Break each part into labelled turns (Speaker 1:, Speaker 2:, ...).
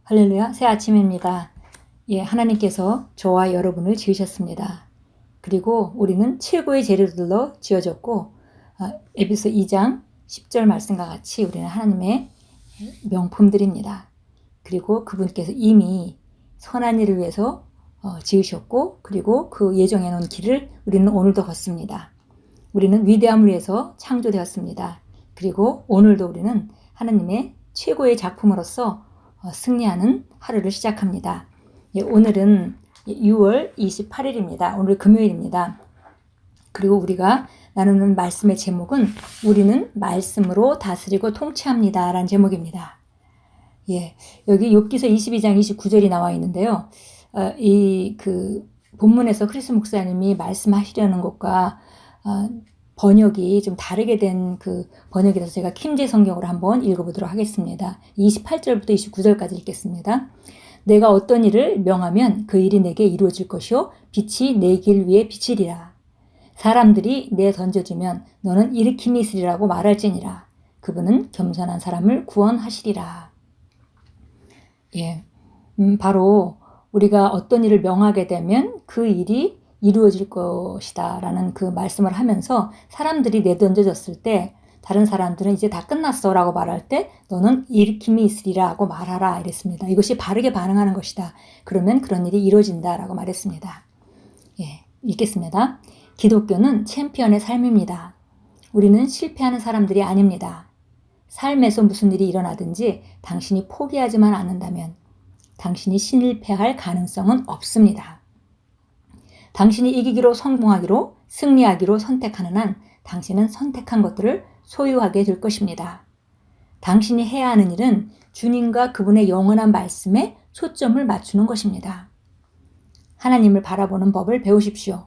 Speaker 1: 할렐루야, 새 아침입니다. 하나님께서 저와 여러분을 지으셨습니다. 그리고 우리는 최고의 재료들로 지어졌고, 에베소 2장 10절 말씀과 같이 우리는 하나님의 명품들입니다. 그리고 그분께서 이미 선한 일을 위해서 지으셨고, 그리고 그 예정해 놓은 길을 우리는 오늘도 걷습니다. 우리는 위대함을 위해서 창조되었습니다. 그리고 오늘도 우리는 하나님의 최고의 작품으로서 승리하는 하루를 시작합니다. 오늘은 6월 28일입니다. 오늘 금요일입니다. 그리고 우리가 나누는 말씀의 제목은 우리는 말씀으로 다스리고 통치합니다 라는 제목입니다. 여기 욥기서 22장 29절이 나와 있는데요. 본문에서 크리스 목사님이 말씀하시려는 것과 번역이 좀 다르게 된 그 번역이라서 제가 킴제 성경으로 한번 읽어보도록 하겠습니다. 28절부터 29절까지 읽겠습니다. 내가 어떤 일을 명하면 그 일이 내게 이루어질 것이요 빛이 내 길 위에 비치리라. 사람들이 내 던져주면 너는 일으킴이 있으리라고 말할지니라. 그분은 겸손한 사람을 구원하시리라. 바로 우리가 어떤 일을 명하게 되면 그 일이 이루어질 것이다 라는 그 말씀을 하면서 사람들이 내던져졌을 때 다른 사람들은 이제 다 끝났어 라고 말할 때 너는 일으킴이 있으리라 하고 말하라 이랬습니다. 이것이 바르게 반응하는 것이다. 그러면 그런 일이 이루어진다 라고 말했습니다. 읽겠습니다. 기독교는 챔피언의 삶입니다. 우리는 실패하는 사람들이 아닙니다. 삶에서 무슨 일이 일어나든지 당신이 포기하지만 않는다면 당신이 실패할 가능성은 없습니다. 당신이 이기기로 성공하기로 승리하기로 선택하는 한 당신은 선택한 것들을 소유하게 될 것입니다. 당신이 해야 하는 일은 주님과 그분의 영원한 말씀에 초점을 맞추는 것입니다. 하나님을 바라보는 법을 배우십시오.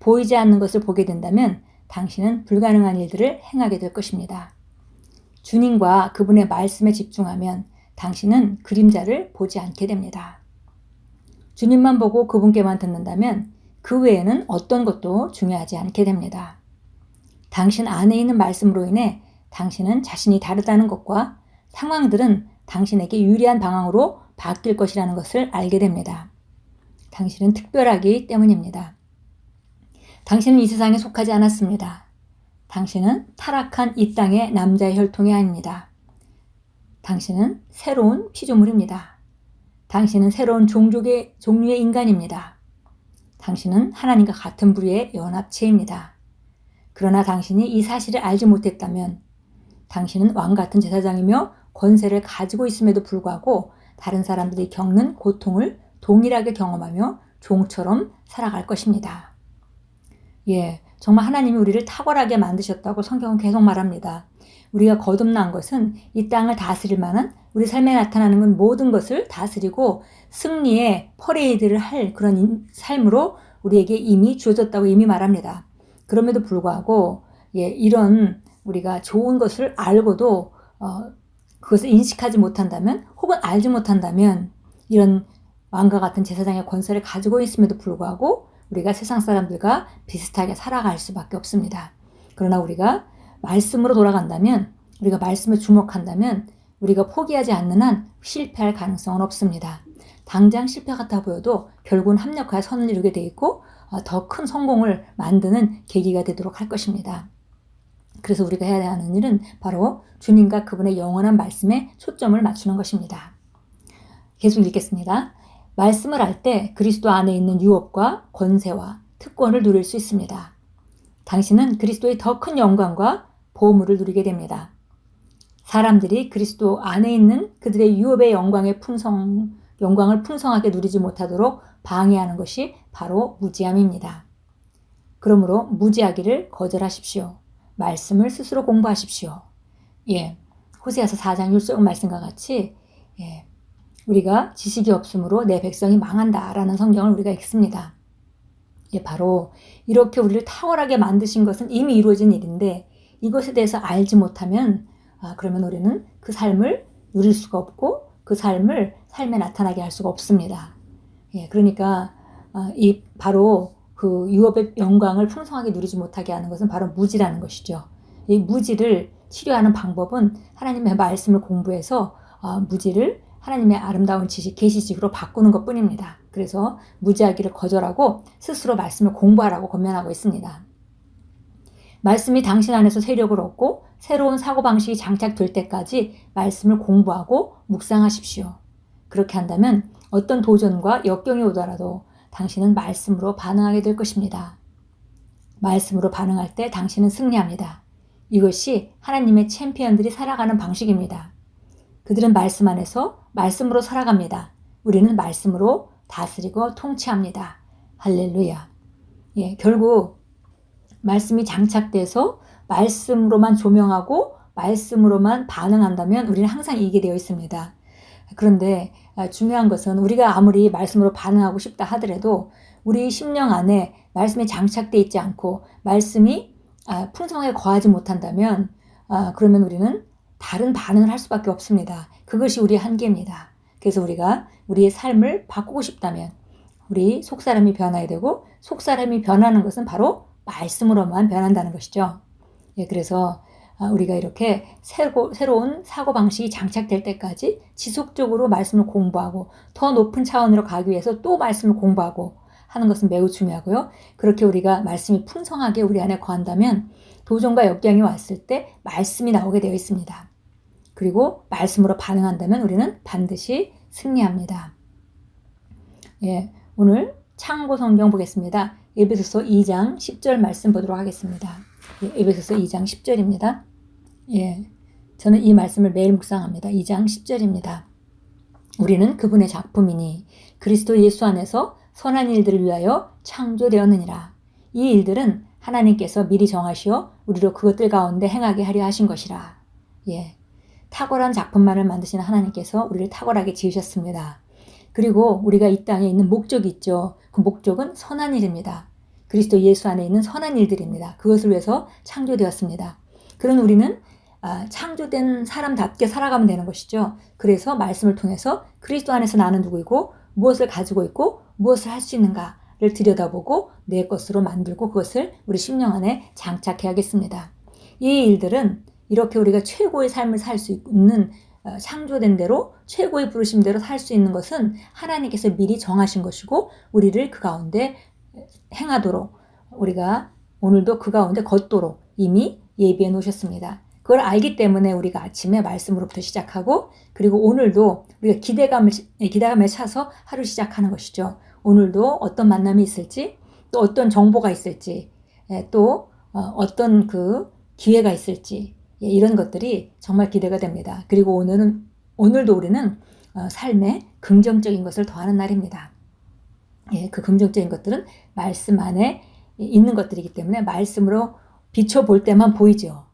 Speaker 1: 보이지 않는 것을 보게 된다면 당신은 불가능한 일들을 행하게 될 것입니다. 주님과 그분의 말씀에 집중하면 당신은 그림자를 보지 않게 됩니다. 주님만 보고 그분께만 듣는다면 그 외에는 어떤 것도 중요하지 않게 됩니다. 당신 안에 있는 말씀으로 인해 당신은 자신이 다르다는 것과 상황들은 당신에게 유리한 방향으로 바뀔 것이라는 것을 알게 됩니다. 당신은 특별하기 때문입니다. 당신은 이 세상에 속하지 않았습니다. 당신은 타락한 이 땅의 남자의 혈통이 아닙니다. 당신은 새로운 피조물입니다. 당신은 새로운 종류의 인간입니다. 당신은 하나님과 같은 부류의 연합체입니다. 그러나 당신이 이 사실을 알지 못했다면 당신은 왕 같은 제사장이며 권세를 가지고 있음에도 불구하고 다른 사람들이 겪는 고통을 동일하게 경험하며 종처럼 살아갈 것입니다. 정말 하나님이 우리를 탁월하게 만드셨다고 성경은 계속 말합니다. 우리가 거듭난 것은 이 땅을 다스릴 만한 우리 삶에 나타나는 건 모든 것을 다스리고 승리의 퍼레이드를 할 그런 삶으로 우리에게 이미 주어졌다고 이미 말합니다. 그럼에도 불구하고 이런 우리가 좋은 것을 알고도 그것을 인식하지 못한다면 혹은 알지 못한다면 이런 왕과 같은 제사장의 권세를 가지고 있음에도 불구하고 우리가 세상 사람들과 비슷하게 살아갈 수밖에 없습니다. 그러나 우리가 말씀으로 돌아간다면 우리가 말씀에 주목한다면 우리가 포기하지 않는 한 실패할 가능성은 없습니다. 당장 실패 같아 보여도 결국은 합력하여 선을 이루게 돼 있고 더 큰 성공을 만드는 계기가 되도록 할 것입니다. 그래서 우리가 해야 하는 일은 바로 주님과 그분의 영원한 말씀에 초점을 맞추는 것입니다. 계속 읽겠습니다. 말씀을 할 때 그리스도 안에 있는 유업과 권세와 특권을 누릴 수 있습니다. 당신은 그리스도의 더 큰 영광과 보물을 누리게 됩니다. 사람들이 그리스도 안에 있는 그들의 유업의 영광을 풍성하게 누리지 못하도록 방해하는 것이 바로 무지함입니다. 그러므로 무지하기를 거절하십시오. 말씀을 스스로 공부하십시오. 호세아서 4장 1절 말씀과 같이 우리가 지식이 없으므로 내 백성이 망한다라는 성경을 우리가 읽습니다. 바로 이렇게 우리를 탁월하게 만드신 것은 이미 이루어진 일인데 이것에 대해서 알지 못하면 그러면 우리는 그 삶을 누릴 수가 없고 그 삶을 삶에 나타나게 할 수가 없습니다. 그러니까 바로 그 유업의 영광을 풍성하게 누리지 못하게 하는 것은 바로 무지라는 것이죠. 이 무지를 치료하는 방법은 하나님의 말씀을 공부해서 무지를 하나님의 아름다운 지식, 계시식으로 바꾸는 것뿐입니다. 그래서 무지하기를 거절하고 스스로 말씀을 공부하라고 권면하고 있습니다. 말씀이 당신 안에서 세력을 얻고 새로운 사고방식이 장착될 때까지 말씀을 공부하고 묵상하십시오. 그렇게 한다면 어떤 도전과 역경이 오더라도 당신은 말씀으로 반응하게 될 것입니다. 말씀으로 반응할 때 당신은 승리합니다. 이것이 하나님의 챔피언들이 살아가는 방식입니다. 그들은 말씀 안에서 말씀으로 살아갑니다. 우리는 말씀으로 다스리고 통치합니다. 할렐루야. 결국 말씀이 장착돼서 말씀으로만 조명하고 말씀으로만 반응한다면 우리는 항상 이기게 되어 있습니다. 그런데 중요한 것은 우리가 아무리 말씀으로 반응하고 싶다 하더라도 우리 심령 안에 말씀이 장착되어 있지 않고 말씀이 풍성하게 거하지 못한다면 그러면 우리는 다른 반응을 할 수밖에 없습니다. 그것이 우리의 한계입니다. 그래서 우리가 우리의 삶을 바꾸고 싶다면 우리 속사람이 변화야 되고 속사람이 변하는 것은 바로 말씀으로만 변한다는 것이죠. 그래서 우리가 이렇게 새로운 사고방식이 장착될 때까지 지속적으로 말씀을 공부하고 더 높은 차원으로 가기 위해서 또 말씀을 공부하고 하는 것은 매우 중요하고요. 그렇게 우리가 말씀이 풍성하게 우리 안에 거한다면 도전과 역경이 왔을 때 말씀이 나오게 되어 있습니다. 그리고 말씀으로 반응한다면 우리는 반드시 승리합니다. 오늘 참고 성경 보겠습니다. 에베소서 2장 10절 말씀 보도록 하겠습니다. 에베소서 2장 10절입니다. 저는 이 말씀을 매일 묵상합니다. 2장 10절입니다. 우리는 그분의 작품이니 그리스도 예수 안에서 선한 일들을 위하여 창조되었느니라. 이 일들은 하나님께서 미리 정하시어 우리로 그것들 가운데 행하게 하려 하신 것이라. 탁월한 작품만을 만드시는 하나님께서 우리를 탁월하게 지으셨습니다. 그리고 우리가 이 땅에 있는 목적이 있죠. 그 목적은 선한 일입니다. 그리스도 예수 안에 있는 선한 일들입니다. 그것을 위해서 창조되었습니다. 그런 우리는 창조된 사람답게 살아가면 되는 것이죠. 그래서 말씀을 통해서 그리스도 안에서 나는 누구이고 무엇을 가지고 있고 무엇을 할 수 있는가를 들여다보고 내 것으로 만들고 그것을 우리 심령 안에 장착해야겠습니다. 이 일들은 이렇게 우리가 최고의 삶을 살 수 있는 창조된 대로 최고의 부르심대로 살 수 있는 것은 하나님께서 미리 정하신 것이고 우리를 그 가운데 행하도록 우리가 오늘도 그 가운데 걷도록 이미 예비해 놓으셨습니다. 그걸 알기 때문에 우리가 아침에 말씀으로부터 시작하고 그리고 오늘도 우리가 기대감에 차서 하루 시작하는 것이죠. 오늘도 어떤 만남이 있을지 또 어떤 정보가 있을지 또 어떤 그 기회가 있을지 이런 것들이 정말 기대가 됩니다. 그리고 오늘도 우리는 삶에 긍정적인 것을 더하는 날입니다. 그 긍정적인 것들은 말씀 안에 있는 것들이기 때문에 말씀으로 비춰볼 때만 보이죠.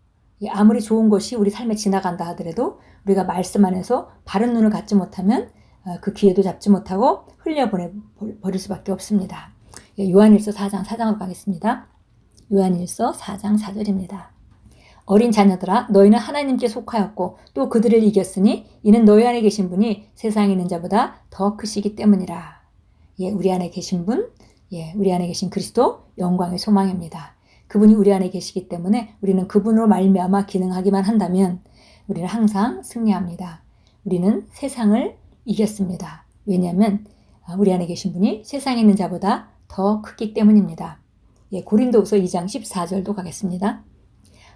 Speaker 1: 아무리 좋은 것이 우리 삶에 지나간다 하더라도 우리가 말씀 안에서 바른 눈을 갖지 못하면 그 기회도 잡지 못하고 흘려버릴 수밖에 없습니다. 요한일서 4장 4장으로 가겠습니다. 요한일서 4장 4절입니다. 어린 자녀들아 너희는 하나님께 속하였고 또 그들을 이겼으니 이는 너희 안에 계신 분이 세상에 있는 자보다 더 크시기 때문이라. 우리 안에 계신 분, 우리 안에 계신 그리스도 영광의 소망입니다. 그분이 우리 안에 계시기 때문에 우리는 그분으로 말미암아 기능하기만 한다면 우리는 항상 승리합니다. 우리는 세상을 이겼습니다. 왜냐하면 우리 안에 계신 분이 세상에 있는 자보다 더 크기 때문입니다. 고린도후서 2장 14절도 가겠습니다.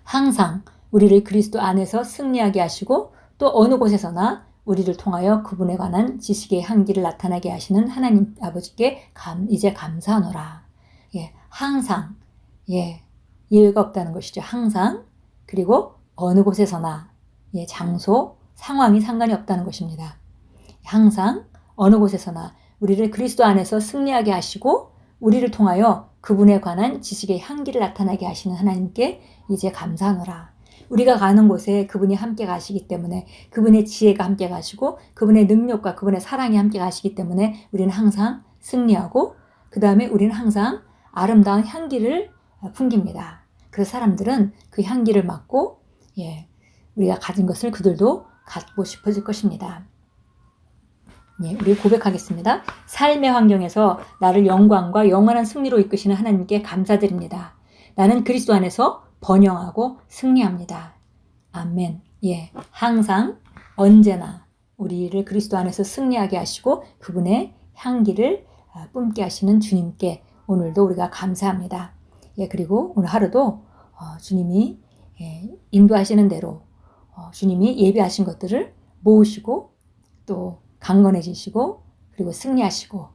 Speaker 1: 항상 우리를 그리스도 안에서 승리하게 하시고 또 어느 곳에서나 우리를 통하여 그분에 관한 지식의 향기를 나타나게 하시는 하나님 아버지께 이제 감사하노라. 항상 예외가 없다는 것이죠. 항상 그리고 어느 곳에서나 장소, 상황이 상관이 없다는 것입니다. 항상 어느 곳에서나 우리를 그리스도 안에서 승리하게 하시고 우리를 통하여 그분에 관한 지식의 향기를 나타나게 하시는 하나님께 이제 감사하노라. 우리가 가는 곳에 그분이 함께 가시기 때문에 그분의 지혜가 함께 가시고 그분의 능력과 그분의 사랑이 함께 가시기 때문에 우리는 항상 승리하고 그 다음에 우리는 항상 아름다운 향기를 풍깁니다. 그래서 사람들은 그 향기를 맡고 우리가 가진 것을 그들도 갖고 싶어질 것입니다. 우리 고백하겠습니다. 삶의 환경에서 나를 영광과 영원한 승리로 이끄시는 하나님께 감사드립니다. 나는 그리스도 안에서 번영하고 승리합니다. 아멘. 항상 언제나 우리를 그리스도 안에서 승리하게 하시고 그분의 향기를 뿜게 하시는 주님께 오늘도 우리가 감사합니다. 예, 그리고 오늘 하루도 주님이 인도하시는 대로 주님이 예비하신 것들을 모으시고 또 강건해지시고 그리고 승리하시고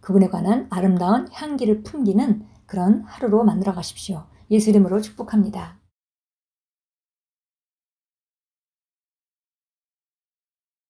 Speaker 1: 그분에 관한 아름다운 향기를 풍기는 그런 하루로 만들어 가십시오. 예수 이름으로 축복합니다.